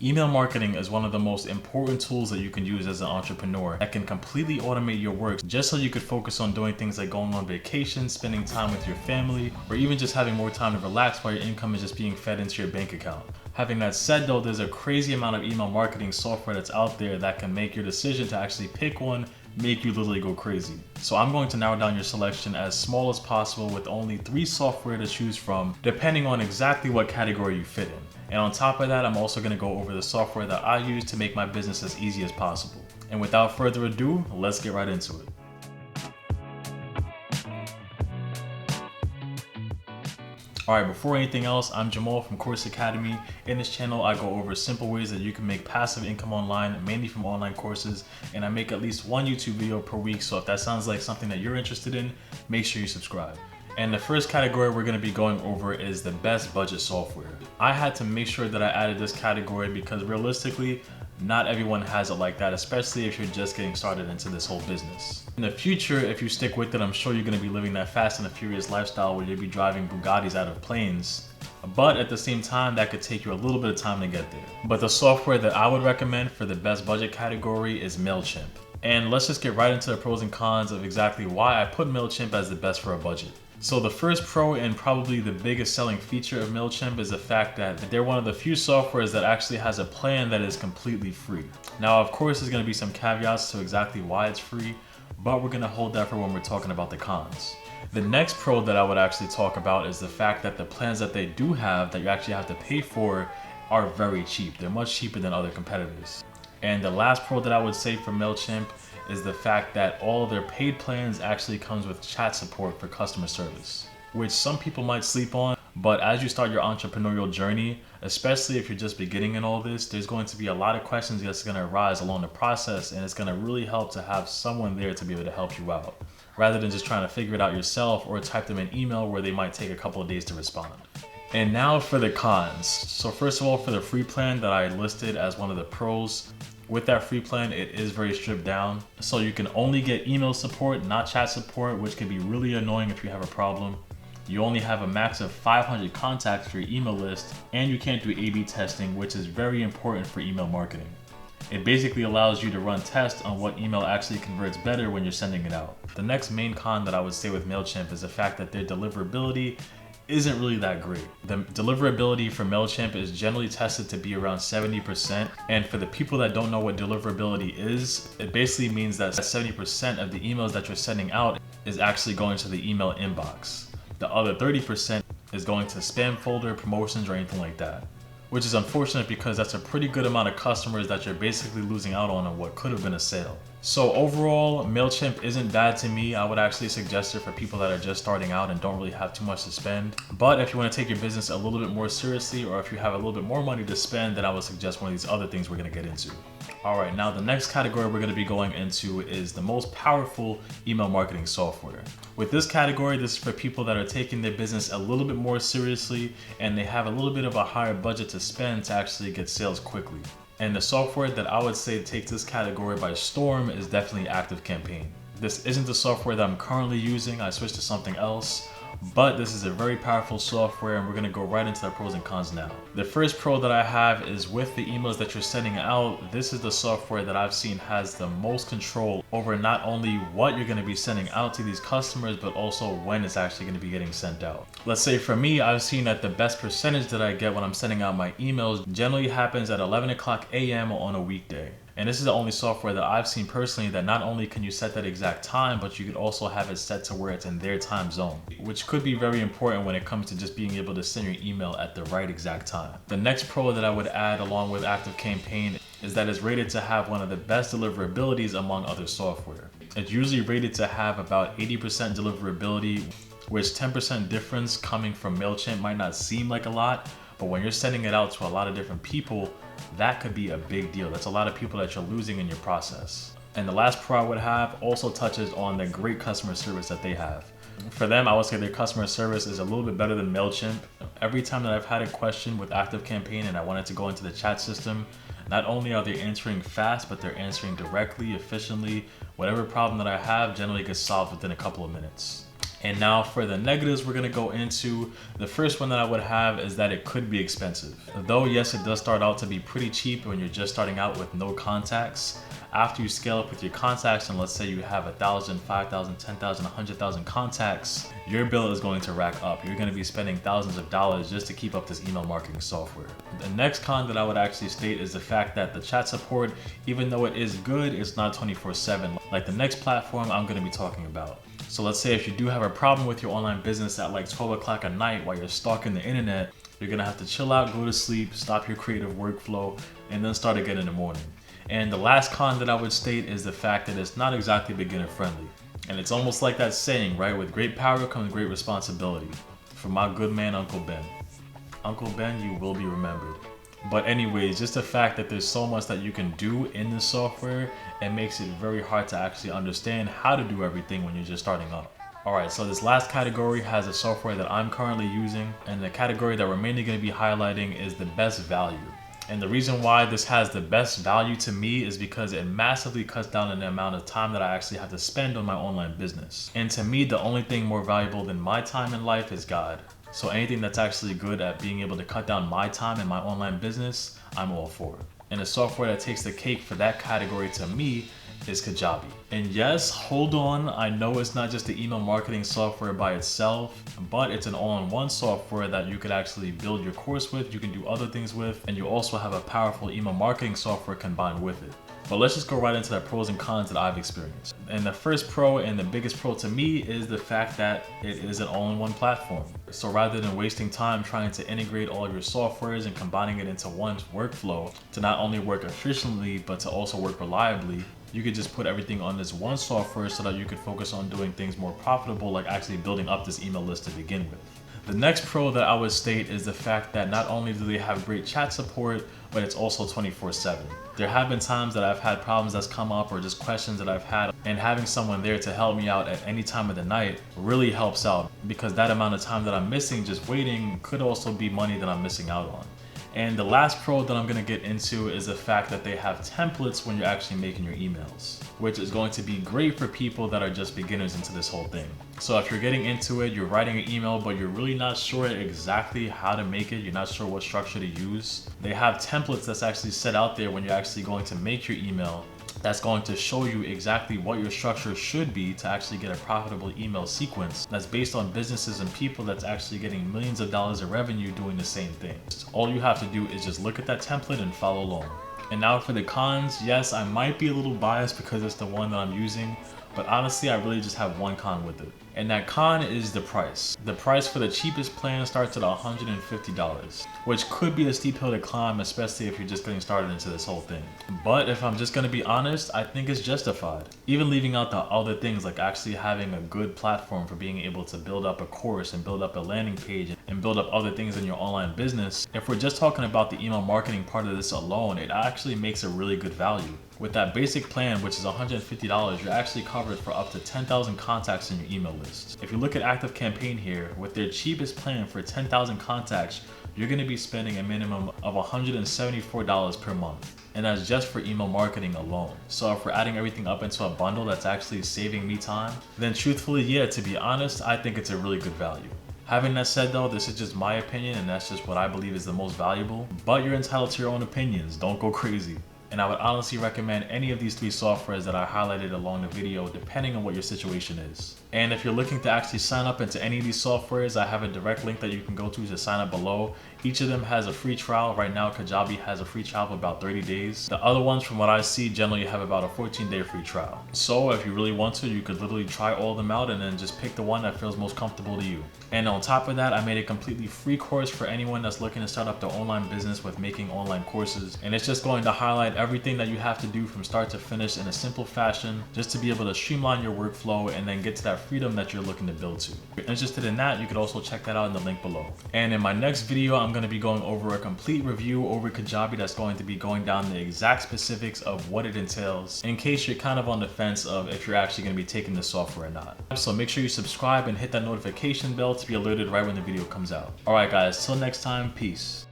Email marketing is one of the most important tools that you can use as an entrepreneur that can completely automate your work just so you could focus on doing things like going on vacation, spending time with your family, or even just having more time to relax while your income is just being fed into your bank account. Having that said though, there's a crazy amount of email marketing software that's out there that can make your decision to actually pick one make you literally go crazy. So I'm going to narrow down your selection as small as possible with only 3 software to choose from depending on exactly what category you fit in. And on top of that, I'm also going to go over the software that I use to make my business as easy as possible. And without further ado, let's get right into it. Alright, before anything else, I'm Jamal from Courseacademy. In this channel, I go over simple ways that you can make passive income online, mainly from online courses, and I make at least 1 YouTube video per week, so if that sounds like something that you're interested in, make sure you subscribe. And the first category we're going to be going over is the best budget software. I had to make sure that I added this category because realistically, not everyone has it like that, especially if you're just getting started into this whole business. In the future, if you stick with it, I'm sure you're going to be living that fast and the furious lifestyle where you'll be driving Bugattis out of planes. But at the same time, that could take you a little bit of time to get there. But the software that I would recommend for the best budget category is Mailchimp. And let's just get right into the pros and cons of exactly why I put Mailchimp as the best for a budget. So the first pro and probably the biggest selling feature of Mailchimp is the fact that they're one of the few softwares that actually has a plan that is completely free. Now, of course, there's going to be some caveats to exactly why it's free, but we're going to hold that for when we're talking about the cons. The next pro that I would actually talk about is the fact that the plans that they do have that you actually have to pay for are very cheap. They're much cheaper than other competitors. And the last pro that I would say for Mailchimp is the fact that all of their paid plans actually comes with chat support for customer service, which some people might sleep on, but as you start your entrepreneurial journey, especially if you're just beginning in all this, there's going to be a lot of questions that's going to arise along the process, and it's going to really help to have someone there to be able to help you out, rather than just trying to figure it out yourself or type them an email where they might take a couple of days to respond. And now for the cons. So first of all, for the free plan that I listed as one of the pros, with that free plan, it is very stripped down. So you can only get email support, not chat support, which can be really annoying if you have a problem. You only have a max of 500 contacts for your email list, and you can't do A/B testing, which is very important for email marketing. It basically allows you to run tests on what email actually converts better when you're sending it out. The next main con that I would say with Mailchimp is the fact that their deliverability isn't really that great. The deliverability for Mailchimp is generally tested to be around 70%, and for the people that don't know what deliverability is, it basically means that 70% of the emails that you're sending out is actually going to the email inbox. The other 30% is going to spam folder, promotions, or anything like that, which is unfortunate because that's a pretty good amount of customers that you're basically losing out on what could have been a sale. So overall, Mailchimp isn't bad to me. I would actually suggest it for people that are just starting out and don't really have too much to spend. But if you want to take your business a little bit more seriously, or if you have a little bit more money to spend, then I would suggest one of these other things we're going to get into. Alright, now the next category we're going to be going into is the most powerful email marketing software. With this category, this is for people that are taking their business a little bit more seriously and they have a little bit of a higher budget to spend to actually get sales quickly. And the software that I would say takes this category by storm is definitely ActiveCampaign. This isn't the software that I'm currently using. I switched to something else. But this is a very powerful software, and we're going to go right into the pros and cons now. The first pro that I have is with the emails that you're sending out, this is the software that I've seen has the most control over not only what you're going to be sending out to these customers, but also when it's actually going to be getting sent out. Let's say for me, I've seen that the best percentage that I get when I'm sending out my emails generally happens at 11 o'clock a.m. on a weekday. And this is the only software that I've seen personally that not only can you set that exact time, but you could also have it set to where it's in their time zone, which could be very important when it comes to just being able to send your email at the right exact time. The next pro that I would add along with ActiveCampaign is that it's rated to have one of the best deliverabilities among other software. It's usually rated to have about 80% deliverability, which 10% difference coming from Mailchimp might not seem like a lot, but when you're sending it out to a lot of different people, that could be a big deal. That's a lot of people that you're losing in your process. And the last pro I would have also touches on the great customer service that they have. For them, I would say their customer service is a little bit better than Mailchimp. Every time that I've had a question with ActiveCampaign and I wanted to go into the chat system, not only are they answering fast, but they're answering directly, efficiently. Whatever problem that I have generally gets solved within a couple of minutes. And now for the negatives we're gonna go into, the first one that I would have is that it could be expensive. Though yes, it does start out to be pretty cheap when you're just starting out with no contacts. After you scale up with your contacts, and let's say you have 1,000, 5,000, 10,000, 100,000 contacts, your bill is going to rack up. You're gonna be spending thousands of dollars just to keep up this email marketing software. The next con that I would actually state is the fact that the chat support, even though it is good, it's not 24/7 like the next platform I'm gonna be talking about. So let's say if you do have a problem with your online business at like 12 o'clock at night while you're stalking the internet, you're gonna have to chill out, go to sleep, stop your creative workflow, and then start again in the morning. And the last con that I would state is the fact that it's not exactly beginner friendly. And it's almost like that saying, right? With great power comes great responsibility. From my good man, Uncle Ben. Uncle Ben, you will be remembered. But anyways, just the fact that there's so much that you can do in this software, it makes it very hard to actually understand how to do everything when you're just starting up. Alright, so this last category has a software that I'm currently using, and the category that we're mainly going to be highlighting is the best value. And the reason why this has the best value to me is because it massively cuts down on the amount of time that I actually have to spend on my online business. And to me, the only thing more valuable than my time in life is God. So anything that's actually good at being able to cut down my time in my online business, I'm all for it. And the software that takes the cake for that category to me is Kajabi. And yes, hold on, I know it's not just the email marketing software by itself, but it's an all-in-one software that you could actually build your course with, you can do other things with, and you also have a powerful email marketing software combined with it. But let's just go right into the pros and cons that I've experienced. And the first pro and the biggest pro to me is the fact that it is an all-in-one platform. So rather than wasting time trying to integrate all of your softwares and combining it into one workflow to not only work efficiently, but to also work reliably, you could just put everything on this one software so that you could focus on doing things more profitable, like actually building up this email list to begin with. The next pro that I would state is the fact that not only do they have great chat support, but it's also 24/7. There have been times that I've had problems that's come up or just questions that I've had, and having someone there to help me out at any time of the night really helps out, because that amount of time that I'm missing just waiting could also be money that I'm missing out on. And the last pro that I'm going to get into is the fact that they have templates when you're actually making your emails, which is going to be great for people that are just beginners into this whole thing. So if you're getting into it, you're writing an email, but you're really not sure exactly how to make it, you're not sure what structure to use, they have templates that's actually set out there when you're actually going to make your email, that's going to show you exactly what your structure should be to actually get a profitable email sequence that's based on businesses and people that's actually getting millions of dollars of revenue doing the same thing. All you have to do is just look at that template and follow along. And now for the cons, yes, I might be a little biased because it's the one that I'm using, but honestly, I really just have one con with it. And that con is the price. The price for the cheapest plan starts at $150, which could be a steep hill to climb, especially if you're just getting started into this whole thing. But if I'm just gonna be honest, I think it's justified. Even leaving out the other things like actually having a good platform for being able to build up a course and build up a landing page and build up other things in your online business, if we're just talking about the email marketing part of this alone, it actually makes a really good value. With that basic plan, which is $150, you're actually covered for up to 10,000 contacts in your email list. If you look at Active Campaign here, with their cheapest plan for 10,000 contacts, you're going to be spending a minimum of $174 per month. And that's just for email marketing alone. So if we're adding everything up into a bundle that's actually saving me time, then truthfully, yeah, to be honest, I think it's a really good value. Having that said though, this is just my opinion and that's just what I believe is the most valuable, but you're entitled to your own opinions, don't go crazy. And I would honestly recommend any of these three softwares that I highlighted along the video depending on what your situation is. And if you're looking to actually sign up into any of these softwares, I have a direct link that you can go to sign up below. Each of them has a free trial. Right now, Kajabi has a free trial of about 30 days. The other ones, from what I see, generally have about a 14-day free trial. So if you really want to, you could literally try all of them out and then just pick the one that feels most comfortable to you. And on top of that, I made a completely free course for anyone that's looking to start up their online business with making online courses. And it's just going to highlight everything that you have to do from start to finish in a simple fashion, just to be able to streamline your workflow and then get to that freedom that you're looking to build to. If you're interested in that, you could also check that out in the link below. And in my next video, I'm going to be going over a complete review over Kajabi that's going to be going down the exact specifics of what it entails, in case you're kind of on the fence of if you're actually going to be taking this software or not. So make sure you subscribe and hit that notification bell to be alerted right when the video comes out. Alright guys, till next time, peace.